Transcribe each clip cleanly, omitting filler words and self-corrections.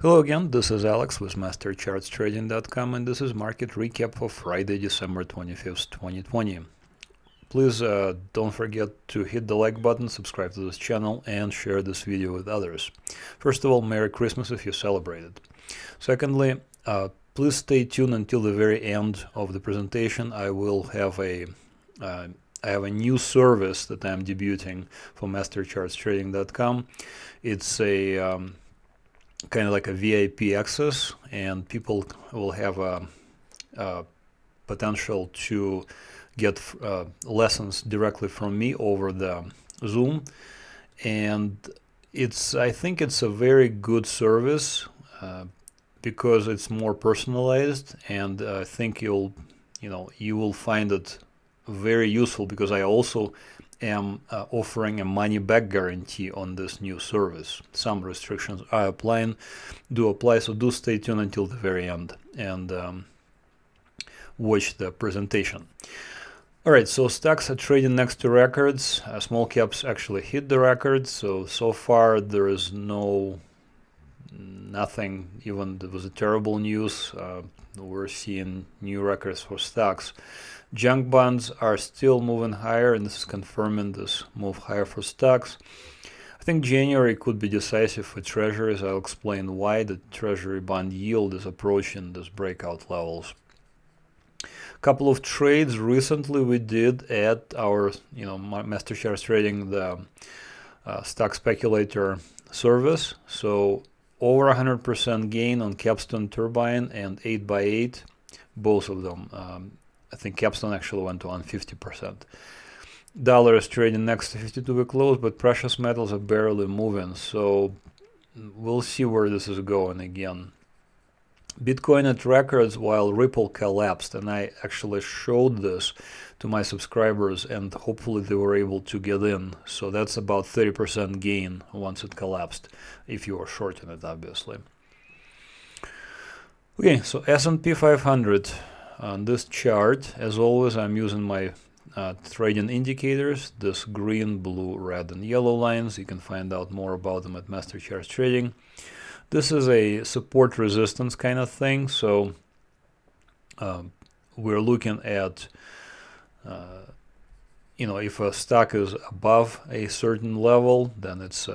Hello again, this is Alex with MasterChartsTrading.com, and this is market recap for Friday, December 25th, 2020. Please don't forget to hit the like button, subscribe to this channel, and share this video with others. First of all, Merry Christmas if you celebrate it. Secondly, please stay tuned until the very end of the presentation. I have a new service that I'm debuting for MasterChartsTrading.com. It's a kind of like a VIP access, and people will have a potential to get lessons directly from me over the Zoom. And I think it's a very good service because it's more personalized, and I think you will find it very useful, because I also am offering a money-back guarantee on this new service. Some restrictions do apply, so do stay tuned until the very end and watch the presentation. All right, so stocks are trading next to records. Small caps actually hit the records, so far there is nothing. Even there was a terrible news. We're seeing new records for stocks. Junk bonds are still moving higher, and this is confirming this move higher for stocks. I think January could be decisive for treasuries. I'll explain why. The treasury bond yield is approaching these breakout levels. A couple of trades recently we did at our Master Charts Trading, the stock speculator service. So over 100% gain on Capstone Turbine and 8x8, both of them. I think Capstone actually went to 150%. Dollar is trading next to 52-week lows, but precious metals are barely moving, so we'll see where this is going again. Bitcoin at records while Ripple collapsed, and I actually showed this to my subscribers, and hopefully they were able to get in. So that's about 30% gain once it collapsed, if you were shorting it, obviously. Okay, so S&P 500. On this chart, as always, I'm using my trading indicators, this green, blue, red, and yellow lines. You can find out more about them at Master Charts Trading. This is a support resistance kind of thing, so we're looking at if a stock is above a certain level, then it's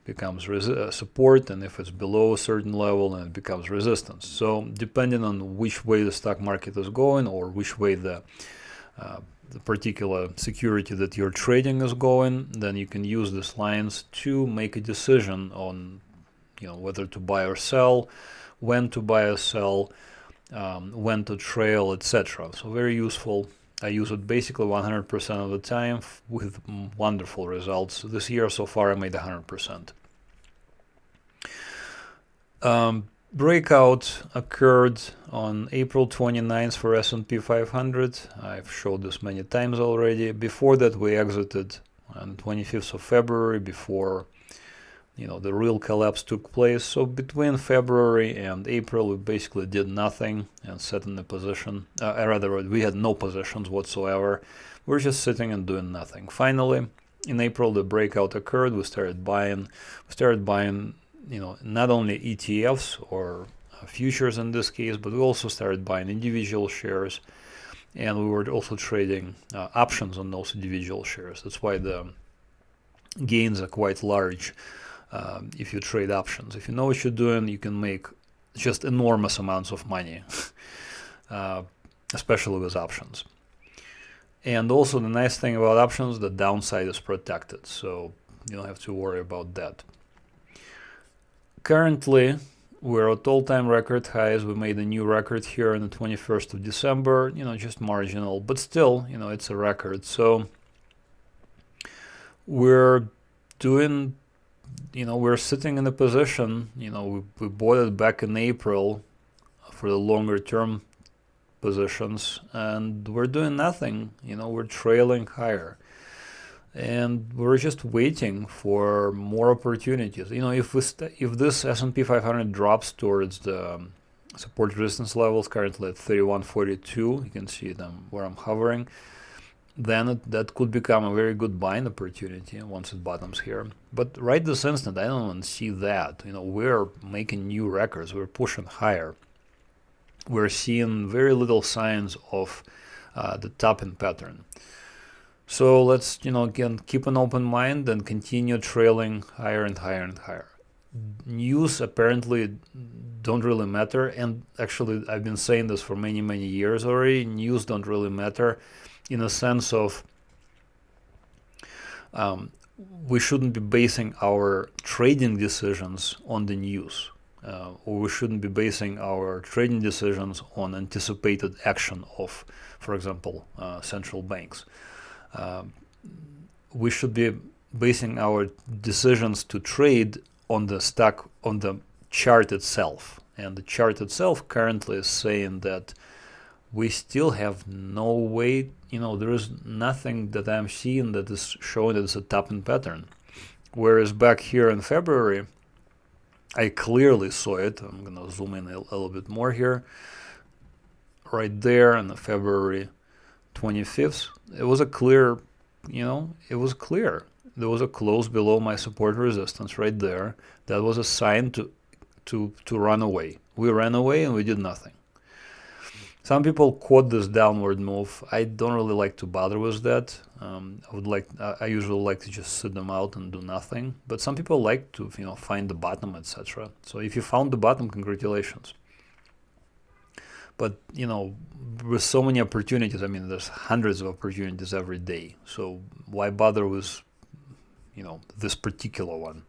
becomes support, and if it's below a certain level, then it becomes resistance. So depending on which way the stock market is going, or which way the particular security that you're trading is going, then you can use these lines to make a decision on whether to buy or sell, when to buy or sell, when to trail, etc. So very useful. I use it basically 100% of the time with wonderful results. This year so far I made 100%. Breakout occurred on April 29th for S&P 500. I've showed this many times already. Before that we exited on 25th of February, before the real collapse took place. So between February and April we basically did nothing and sat in a position, we had no positions whatsoever. We're just sitting and doing nothing. Finally, in April the breakout occurred. We started buying not only ETFs or futures in this case, but we also started buying individual shares, and we were also trading options on those individual shares. That's why the gains are quite large. If you trade options, if you know what you're doing, you can make just enormous amounts of money, especially with options. And also the nice thing about options, the downside is protected, so you don't have to worry about that. Currently, we're at all-time record highs. We made a new record here on the 21st of December, just marginal, but still, it's a record. So we're doing we're sitting in a position, we bought it back in April for the longer term positions, and we're doing nothing. We're trailing higher, and we're just waiting for more opportunities. If this S&P 500 drops towards the support resistance levels, currently at 31.42, you can see them where I'm hovering. then that could become a very good buying opportunity once it bottoms here. But right this instant, I don't want to see that. We're making new records. We're pushing higher. We're seeing very little signs of the topping pattern. So let's, again, keep an open mind and continue trailing higher and higher and higher. News apparently don't really matter, and actually I've been saying this for many years already. News don't really matter in a sense of we shouldn't be basing our trading decisions on the news, or we shouldn't be basing our trading decisions on anticipated action of, for example, central banks. We should be basing our decisions to trade on the stock, on the chart itself. And the chart itself currently is saying that we still have no way, there is nothing that I'm seeing that is showing that it's a topping pattern. Whereas back here in February, I clearly saw it. I'm going to zoom in a little bit more here. Right there on the February 25th, it was a clear, it was clear. There was a close below my support resistance right there. That was a sign to run away. We ran away and we did nothing. Some people quote this downward move. I don't really like to bother with that. I usually like to just sit them out and do nothing. But some people like to, find the bottom, etc. So if you found the bottom, congratulations. But, with so many opportunities, there's hundreds of opportunities every day. So why bother with, this particular one?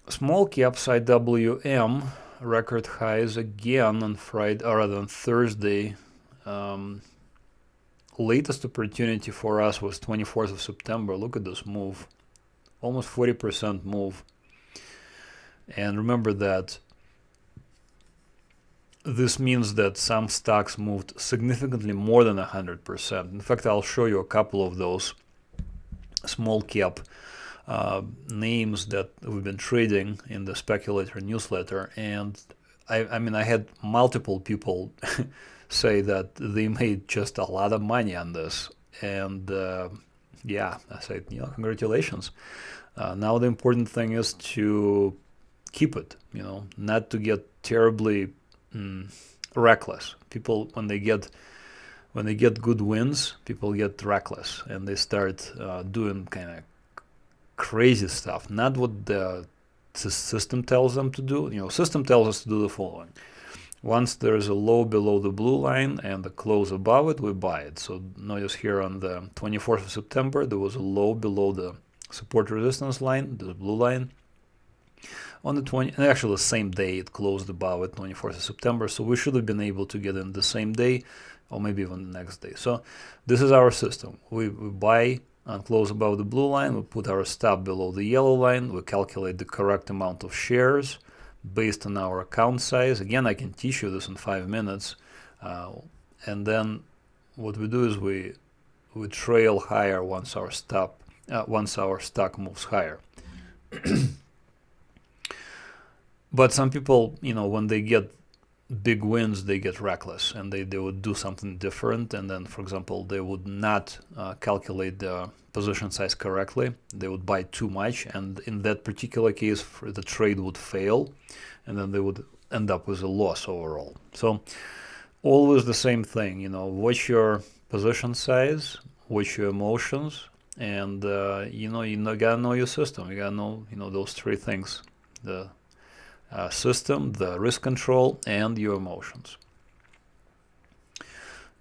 Small caps IWM record highs again on Friday, or rather on Thursday. Latest opportunity for us was 24th of September. Look at this move, almost 40% move. And remember that this means that some stocks moved significantly more than 100%. In fact, I'll show you a couple of those small cap names that we've been trading in the speculator newsletter, and I had multiple people say that they made just a lot of money on this, and yeah, I said, congratulations. Now the important thing is to keep it, not to get terribly reckless. People, when they get good wins, people get reckless and they start doing kind of crazy stuff, not what the system tells them to do. System tells us to do the following. Once there's a low below the blue line and a close above it, we buy it. So notice here on the 24th of September, there was a low below the support resistance line, the blue line. On the actually the same day, it closed above it, 24th of September. So we should have been able to get in the same day, or maybe even the next day. So this is our system. We buy and close above the blue line, we put our stop below the yellow line, we calculate the correct amount of shares based on our account size. Again, I can teach you this in 5 minutes. And then what we do is we trail higher once our stock moves higher. But some people, when they get big wins, they get reckless and they would do something different. And then, for example, they would not calculate the position size correctly. They would buy too much. And in that particular case, the trade would fail. And then they would end up with a loss overall. So always the same thing, watch your position size, watch your emotions. And, you gotta know your system. You gotta know, those three things. The system, the risk control, and your emotions.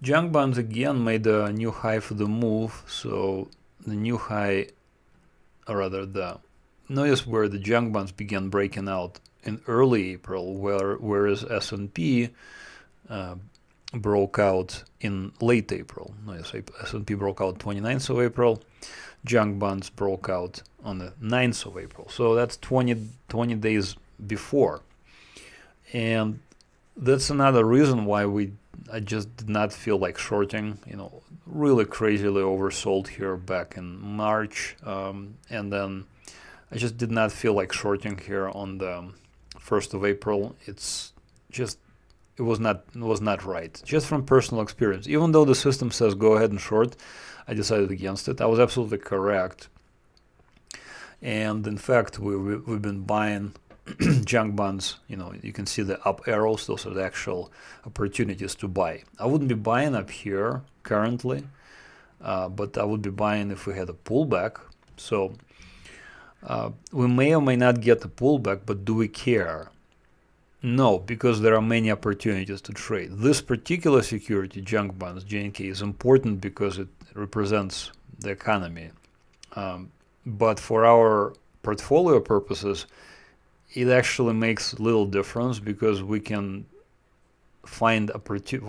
Junk bonds again made a new high for the move. So the new high, or rather notice where the junk bonds began breaking out in early April, whereas S&P broke out in late April. Notice S&P broke out 29th of April. Junk bonds broke out on the 9th of April. So that's 20 days before. And that's another reason why I just did not feel like shorting, really crazily oversold here back in March. And then I just did not feel like shorting here on the 1st of April. It's just, it was not right. Just from personal experience. Even though the system says go ahead and short, I decided against it. I was absolutely correct. And in fact, we've been buying junk bonds. You can see the up arrows. Those are the actual opportunities to buy. I wouldn't be buying up here currently, but I would be buying if we had a pullback. So we may or may not get a pullback, but do we care? No, because there are many opportunities to trade. This particular security, junk bonds, JNK, is important because it represents the economy. But for our portfolio purposes, it actually makes little difference because we can find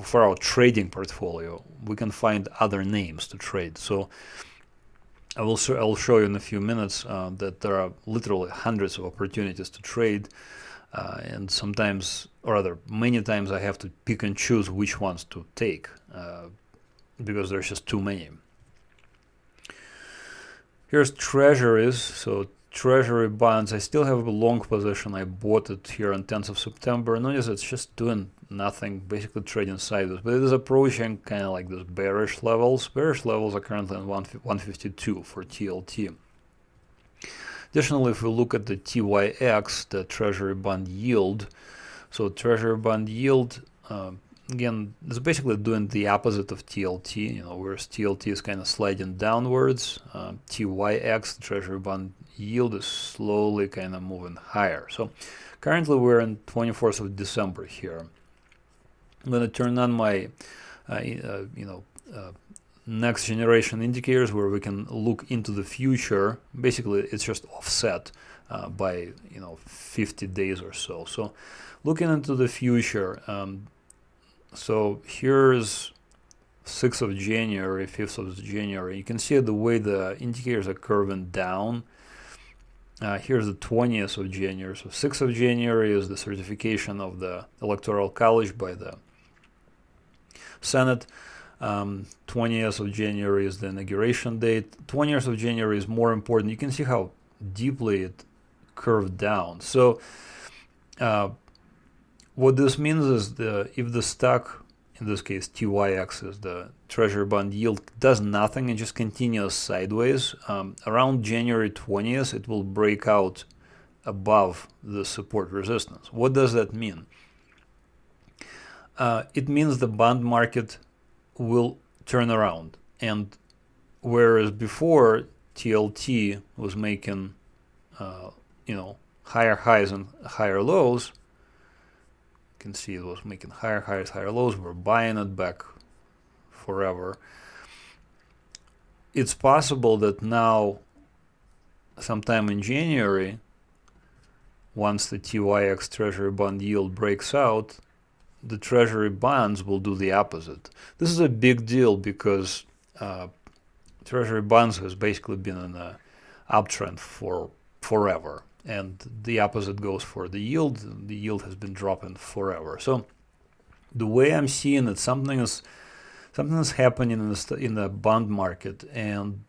for our trading portfolio, we can find other names to trade. So I'll show you in a few minutes that there are literally hundreds of opportunities to trade, and sometimes, or rather many times, I have to pick and choose which ones to take because there's just too many. Here's treasuries. So Treasury bonds, I still have a long position. I bought it here on 10th of September. Notice it's just doing nothing, basically trading sideways. But it is approaching kind of like those bearish levels. Bearish levels are currently on 152 for TLT. Additionally, if we look at the TYX, the Treasury bond yield, so Treasury bond yield, again, it's basically doing the opposite of TLT, whereas TLT is kind of sliding downwards. TYX, the Treasury bond yield, is slowly kind of moving higher. So currently we're in 24th of December here. I'm going to turn on my, next generation indicators where we can look into the future. Basically, it's just offset by 50 days or so. So looking into the future. So here's 6th of January, 5th of January. You can see the way the indicators are curving down. Here's the 20th of January. So 6th of January is the certification of the Electoral College by the Senate. 20th of January is the inauguration date. 20th of January is more important. You can see how deeply it curved down. So what this means is if the stock, in this case TYX is the Treasury bond yield, does nothing and just continues sideways, around January 20th it will break out above the support resistance. What does that mean? It means the bond market will turn around, and whereas before TLT was making higher highs and higher lows, you can see it was making higher highs, higher lows. We're buying it back forever. It's possible that now, sometime in January, once the TYX Treasury bond yield breaks out, the Treasury bonds will do the opposite. This is a big deal because Treasury bonds has basically been in an uptrend for forever. And the opposite goes for the yield. The yield has been dropping forever. So the way I'm seeing it, something is happening in the bond market, and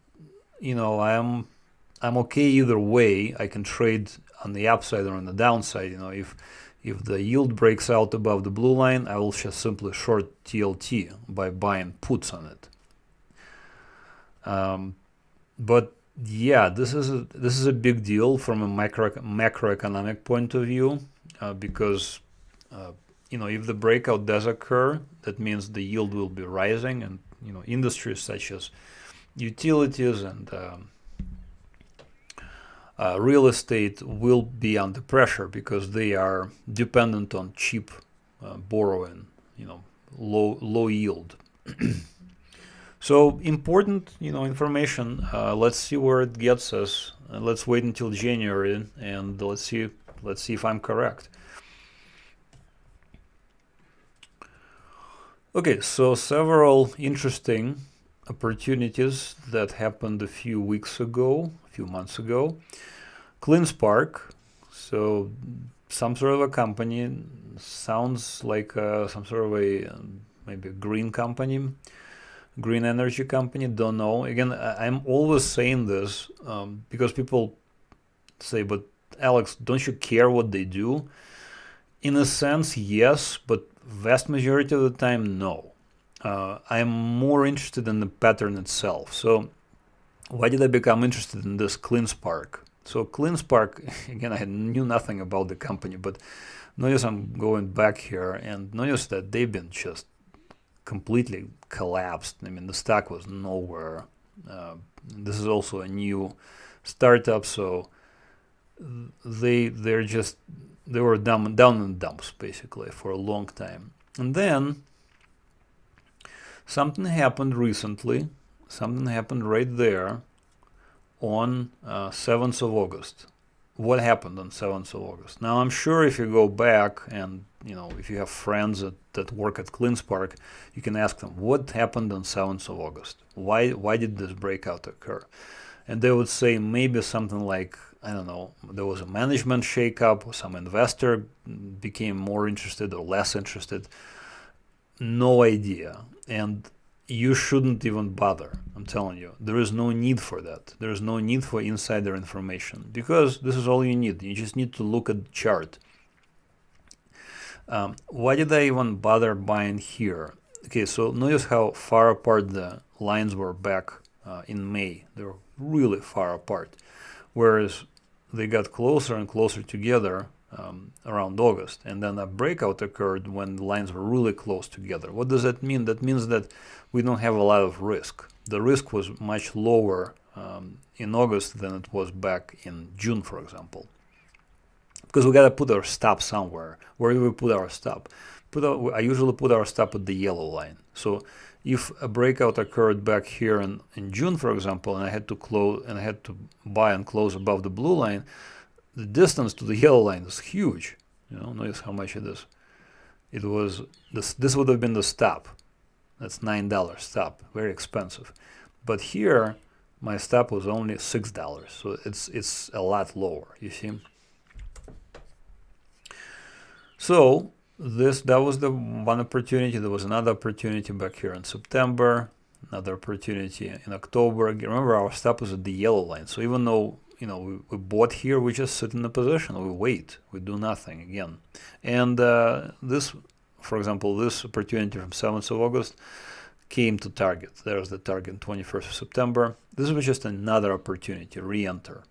I'm okay either way. I can trade on the upside or on the downside. If the yield breaks out above the blue line, I will just simply short TLT by buying puts on it. But yeah, this is a big deal from a macroeconomic point of view, because if the breakout does occur, that means the yield will be rising, and industries such as utilities and real estate will be under pressure because they are dependent on cheap borrowing, low yield. So important, information. Let's see where it gets us. Let's wait until January, and let's see if I'm correct. Okay, so several interesting opportunities that happened a few months ago. CleanSpark, so some sort of a company, sounds like some sort of maybe a green company. Green energy company, don't know. Again, I'm always saying this because people say, but Alex, don't you care what they do? In a sense, yes, but vast majority of the time, no. I'm more interested in the pattern itself. So why did I become interested in this CleanSpark? So CleanSpark, again, I knew nothing about the company, but notice I'm going back here and notice that they've been just completely collapsed. I mean, the stock was nowhere. This is also a new startup, so they were down in the dumps basically for a long time. And then something happened recently. Something happened right there on 7th of August. What happened on 7th of August? Now, I'm sure if you go back and, if you have friends that work at CleanSpark, you can ask them, what happened on 7th of August? Why did this breakout occur? And they would say maybe something like, I don't know, there was a management shakeup, or some investor became more interested or less interested. No idea. And you shouldn't even bother. I'm telling you, there is no need for that. There is no need for insider information because this is all you need. You just need to look at the chart. Why did I even bother buying here? Okay, so notice how far apart the lines were back in May. They were really far apart, whereas they got closer and closer together around August, and then a breakout occurred when the lines were really close together. What does that mean? That means that we don't have a lot of risk. The risk was much lower in August than it was back in June, for example, because we got to put our stop somewhere. Where do we put our stop? I usually put our stop at the yellow line. So if a breakout occurred back here in June, for example, and I had to buy and close above the blue line, the distance to the yellow line is huge. Notice how much it is. It was this would have been the stop. That's $9 stop, very expensive. But here, my stop was only $6, so it's a lot lower. You see. So that was the one opportunity. There was another opportunity back here in September. Another opportunity in October. Remember, our stop was at the yellow line. So even though we bought here, we just sit in the position, we wait, we do nothing again. And this, for example, this opportunity from 7th of August came to target. There's the target, 21st of September. This was just another opportunity, re-enter.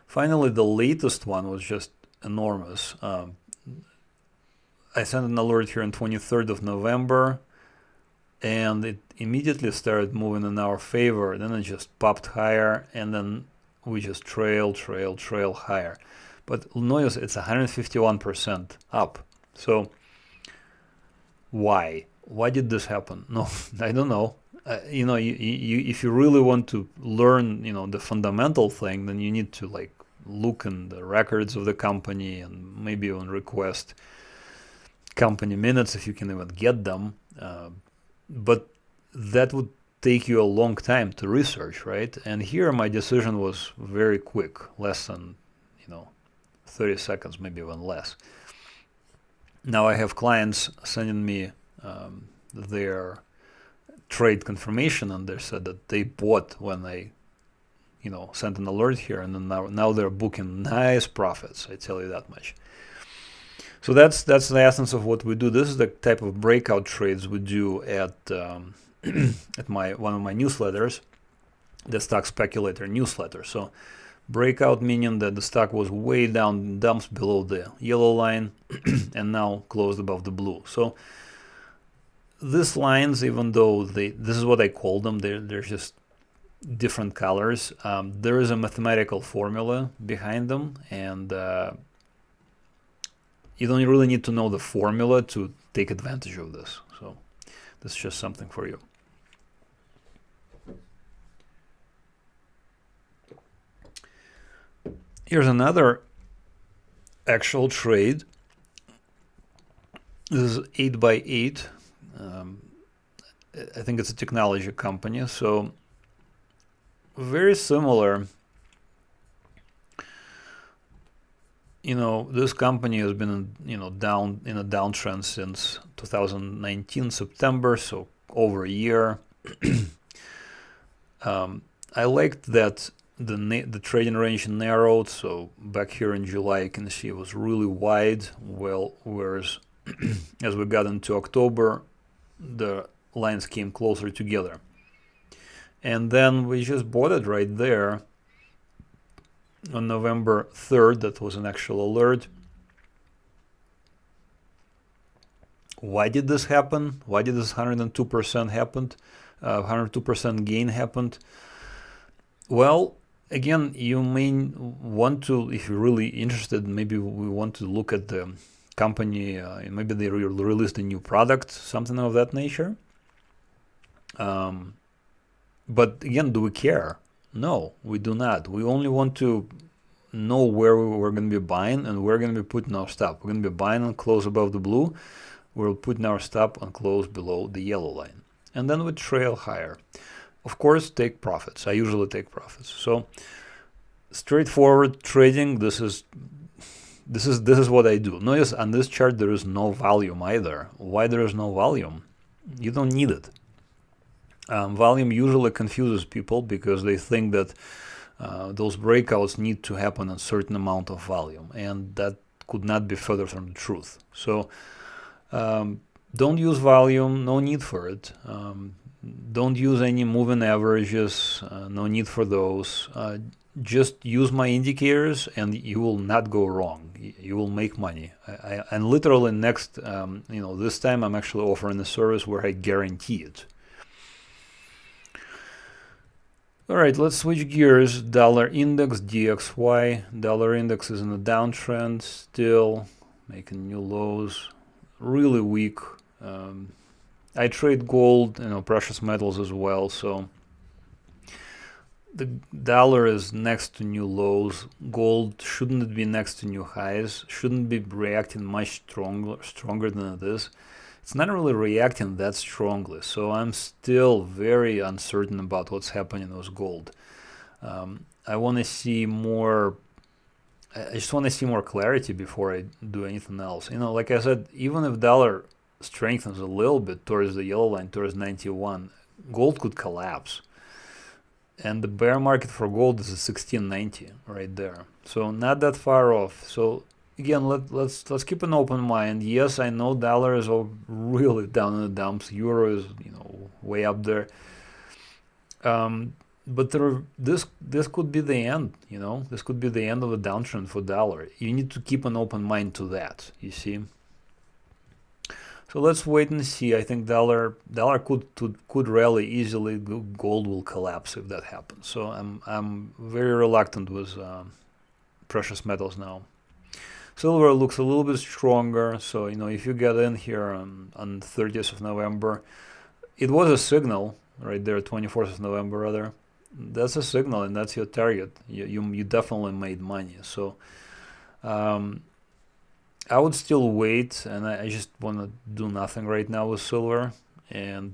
Finally, the latest one was just enormous. I sent an alert here on 23rd of November, and it immediately started moving in our favor. Then it just popped higher, and then we just trail higher. But notice it's 151% up. So why did this happen? No, I don't know. If you really want to learn, the fundamental thing, then you need to look in the records of the company and maybe even request company minutes if you can even get them. But that would take you a long time to research, right? And here my decision was very quick, less than 30 seconds, maybe even less. Now I have clients sending me their trade confirmation, and they said that they bought when I sent an alert here, and then now they're booking nice profits. I tell you that much. So that's the essence of what we do. This is the type of breakout trades we do at at one of my newsletters, the Stock Speculator newsletter. So breakout meaning that the stock was way down in dumps below the yellow line and now closed above the blue. So these lines, even though this is what I call them, they're just different colors. There is a mathematical formula behind them, and you don't really need to know the formula to take advantage of this. So this is just something for you. Here's another actual trade. This is 8x8. I think it's a technology company. So very similar. This company has been, down in a downtrend since 2019 September, so over a year. I liked that the trading range narrowed. So back here in July, you can see it was really wide. Well, whereas as we got into October, the lines came closer together. And then we just bought it right there on November 3rd. That was an actual alert. Why did this happen? Why did this 102% happen? 102% gain happened? Well, again, you may want to, if you're really interested, maybe we want to look at the company, maybe they released a new product, something of that nature. But again, do we care? No, we do not. We only want to know where we're going to be buying and we're going to be putting our stop. We're going to be buying and close above the blue. We're putting our stop and close below the yellow line. And then we trail higher. Of course, take profits. I usually take profits. So straightforward trading, this is what I do. Notice on this chart there is no volume either. Why there is no volume? You don't need it. Volume usually confuses people because they think that those breakouts need to happen a certain amount of volume, and that could not be further from the truth. So don't use volume, no need for it. Don't use any moving averages, no need for those. Just use my indicators and you will not go wrong. You will make money. And literally next, this time I'm actually offering a service where I guarantee it. All right, let's switch gears. Dollar index, DXY. Dollar index is in a downtrend still, making new lows. Really weak. I trade gold, precious metals as well. So the dollar is next to new lows. Gold shouldn't be next to new highs. Shouldn't be reacting much stronger than it is. It's not really reacting that strongly, so I'm still very uncertain about what's happening with gold. I want to see more. I just want to see more clarity before I do anything else. Like I said, even if dollar strengthens a little bit towards the yellow line, towards 91, gold could collapse. And the bear market for gold is at 1690 right there, so not that far off. So again, let's keep an open mind. Yes, I know dollar is all really down in the dumps. Euro is way up there. But this could be the end. This could be the end of the downtrend for dollar. You need to keep an open mind to that. You see. So let's wait and see. I think dollar could rally easily. Gold will collapse if that happens. So I'm very reluctant with precious metals now. Silver looks a little bit stronger, so if you get in here on 30th of November, it was a signal right there, 24th of November rather. That's a signal and that's your target. You definitely made money. So I would still wait, and I just want to do nothing right now with silver. And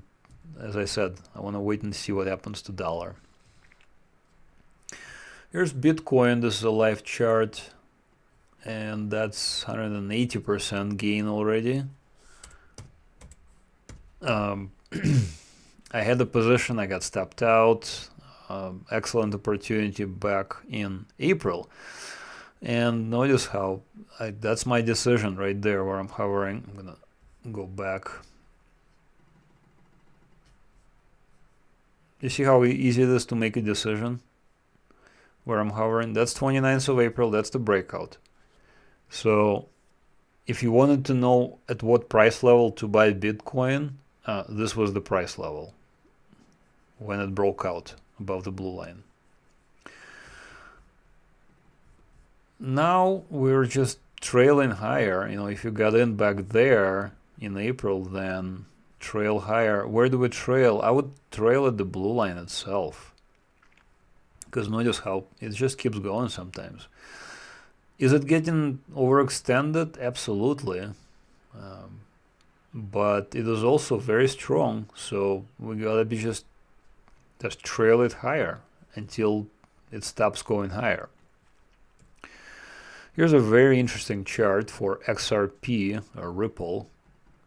as I said, I want to wait and see what happens to dollar. Here's Bitcoin. This is a live chart. And that's 180% gain already. I had a position, I got stopped out. Excellent opportunity back in April. And notice how that's my decision right there where I'm hovering. I'm gonna go back. You see how easy it is to make a decision where I'm hovering? That's 29th of April, that's the breakout. So if you wanted to know at what price level to buy Bitcoin, this was the price level when it broke out above the blue line. Now we're just trailing higher. If you got in back there in April, then trail higher. Where do we trail? I would trail at the blue line itself, because notice how it just keeps going sometimes. Is it getting overextended? Absolutely. But it is also very strong, so we gotta be just trail it higher until it stops going higher. Here's a very interesting chart for XRP or Ripple.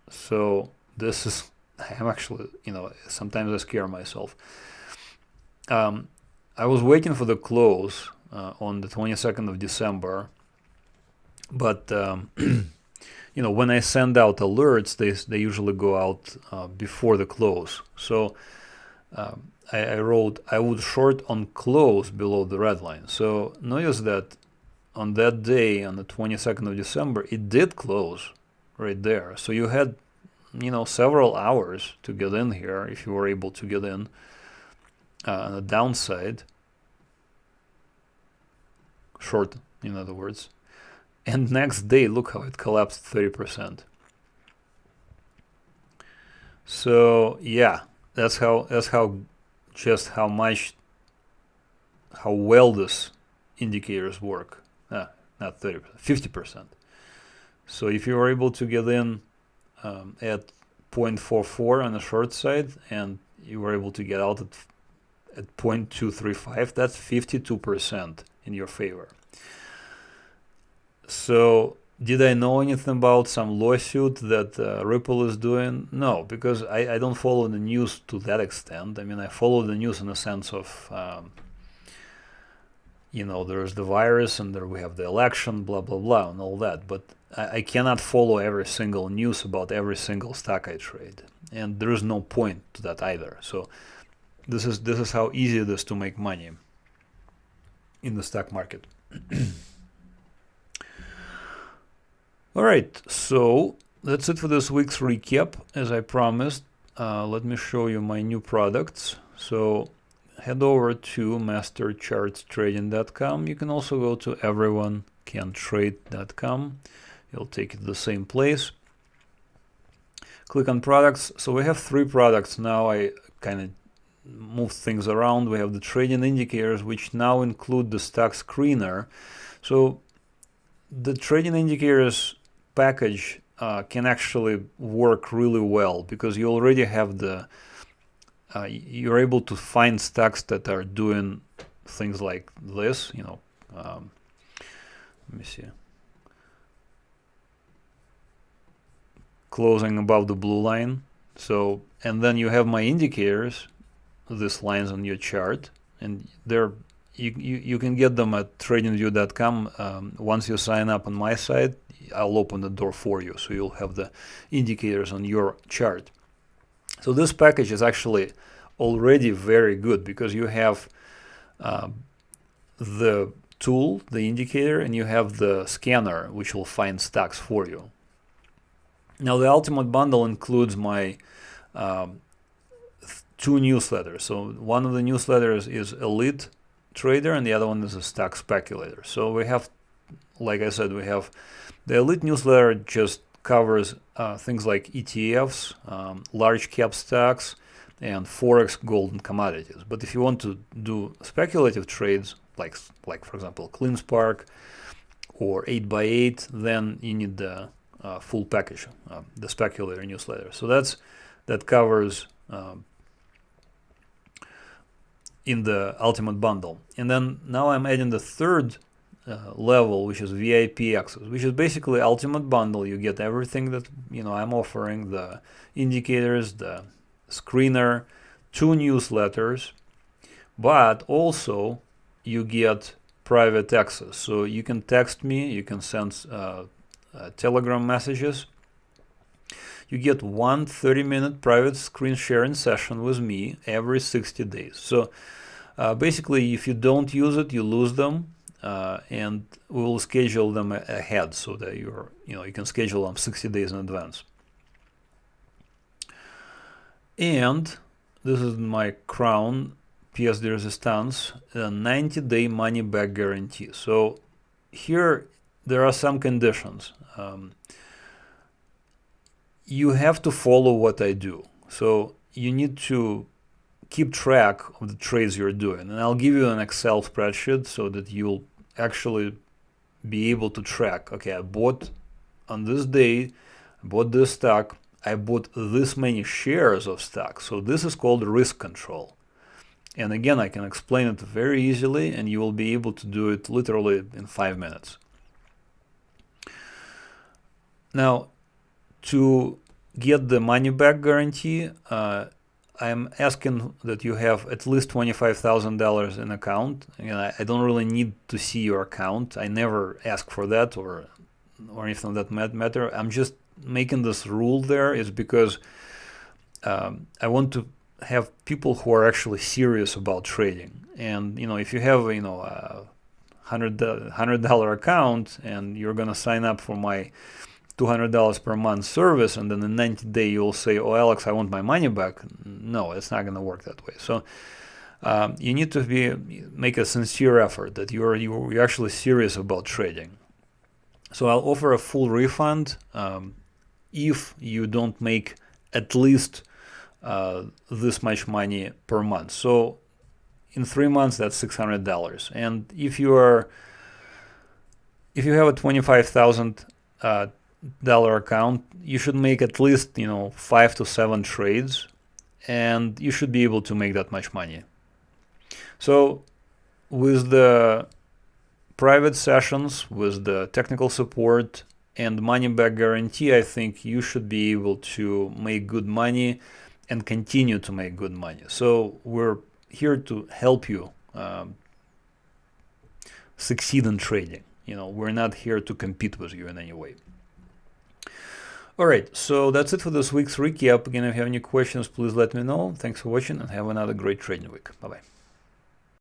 So this is, I'm actually, sometimes I scare myself. I was waiting for the close on the 22nd of December. But when I send out alerts, they usually go out before the close. So I wrote I would short on close below the red line. So notice that on that day, on the 22nd of December, it did close right there. So you had, several hours to get in here if you were able to get in on the downside, short, in other words. And next day, look how it collapsed 30%. So yeah, that's how well this indicators work. Not 30%, 50%. So if you were able to get in at 0.44 on the short side, and you were able to get out at 0.235, that's 52% in your favor. So did I know anything about some lawsuit that Ripple is doing? No, because I don't follow the news to that extent. I mean, I follow the news in the sense of, there's the virus and there we have the election, blah, blah, blah, and all that. But I cannot follow every single news about every single stock I trade. And there is no point to that either. So this is how easy it is to make money in the stock market. All right, so that's it for this week's recap. As I promised, let me show you my new products. So head over to MasterChartsTrading.com. You can also go to everyonecantrade.com. It'll take you to the same place. Click on products. So we have 3 products now. I kind of moved things around. We have the trading indicators, which now include the stock screener. So the trading indicators package can actually work really well because you already have you're able to find stocks that are doing things like this, let me see, closing above the blue line. So, and then you have my indicators, these lines on your chart, and you can get them at tradingview.com. Once you sign up on my site, I'll open the door for you, so you'll have the indicators on your chart. So this package is actually already very good because you have the tool, the indicator, and you have the scanner, which will find stocks for you. Now the Ultimate Bundle includes my 2 newsletters. So one of the newsletters is Elite Trader and the other one is a Stock Speculator. So we have, like I said, we have the Elite newsletter just covers things like ETFs, large cap stocks, and Forex, gold, and commodities. But if you want to do speculative trades, like for example CleanSpark or 8x8, then you need the full package, the speculator newsletter. So that covers in the Ultimate Bundle. And then now I'm adding the 3rd level, which is VIP access, which is basically Ultimate Bundle. You get everything that I'm offering: the indicators, the screener, 2 newsletters, but also you get private access. So you can text me, you can send Telegram messages. You get 1 30-minute private screen sharing session with me every 60 days. So basically, if you don't use it, you lose them. And we will schedule them ahead so that you can schedule them 60 days in advance. And this is my Crown pièce de résistance, a 90-day money-back guarantee. So here there are some conditions. You have to follow what I do. So you need to keep track of the trades you're doing. And I'll give you an Excel spreadsheet so that you'll actually be able to track, okay, I bought on this day, I bought this stock, I bought this many shares of stock. So this is called risk control. And again, I can explain it very easily, and you will be able to do it literally in 5 minutes. Now, to get the money back guarantee, I'm asking that you have at least $25,000 in account. And I don't really need to see your account. I never ask for that, or or anything of that matter. I'm just making this rule there is because I want to have people who are actually serious about trading. And if you have a $100 account and you're gonna sign up for my $200 per month service, and then in 90 days you'll say, "Oh, Alex, I want my money back." No, it's not gonna work that way. So you need to make a sincere effort that you're actually serious about trading. So I'll offer a full refund if you don't make at least this much money per month. So in 3 months, that's $600. And if you have a $25,000 account, you should make at least 5 to 7 trades, and you should be able to make that much money. So with the private sessions, with the technical support and money back guarantee, I think you should be able to make good money and continue to make good money. So we're here to help you succeed in trading. We're not here to compete with you in any way. All right, so that's it for this week's recap. Again, if you have any questions, please let me know. Thanks for watching and have another great trading week. Bye-bye.